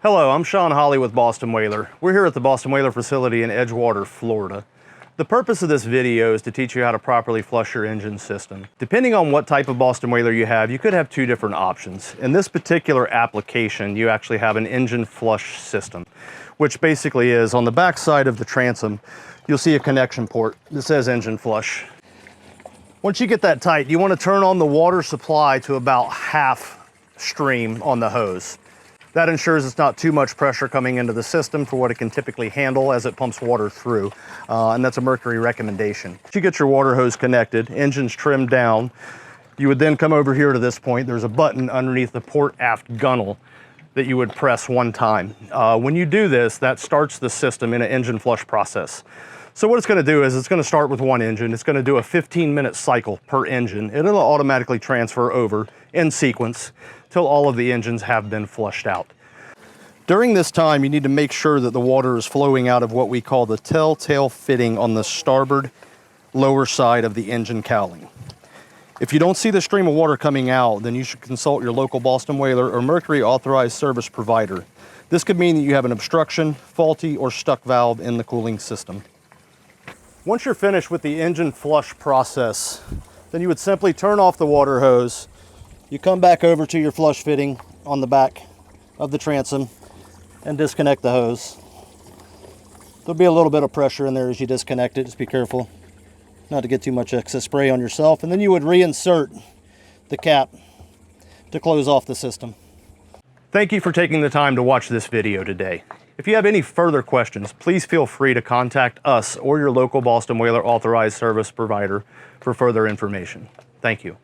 Hello, I'm Sean Holly with Boston Whaler. We're here at the Boston Whaler facility in Edgewater, Florida. The purpose of this video is to teach you how to properly flush your engine system. Depending on what type of Boston Whaler you could have two different options. In this particular application, you actually have an engine flush system, which basically is on the back side of the transom, you'll see a connection port that says engine flush. Once you get that tight, you want to turn on the water supply to about half stream on the hose. That ensures it's not too much pressure coming into the system for what it can typically handle as it pumps water through, and that's a Mercury recommendation. Once you get your water hose connected, engine's trimmed down, you would then come over here to this point. There's a button underneath the port aft gunnel that you would press one time. When you do this, that starts the system in an engine flush process. So what it's going to do is it's going to start with one engine. It's going to do a 15-minute cycle per engine, and it'll automatically transfer over in sequence till all of the engines have been flushed out. During this time, you need to make sure that the water is flowing out of what we call the telltale fitting on the starboard lower side of the engine cowling. If you don't see the stream of water coming out, then you should consult your local Boston Whaler or Mercury authorized service provider. This could mean that you have an obstruction, faulty, or stuck valve in the cooling system. Once you're finished with the engine flush process, then you would simply turn off the water hose. You come back over to your flush fitting on the back of the transom and disconnect the hose. There'll be a little bit of pressure in there as you disconnect it. Just be careful not to get too much excess spray on yourself. And then you would reinsert the cap to close off the system. Thank you for taking the time to watch this video today. If you have any further questions, please feel free to contact us or your local Boston Whaler authorized service provider for further information. Thank you.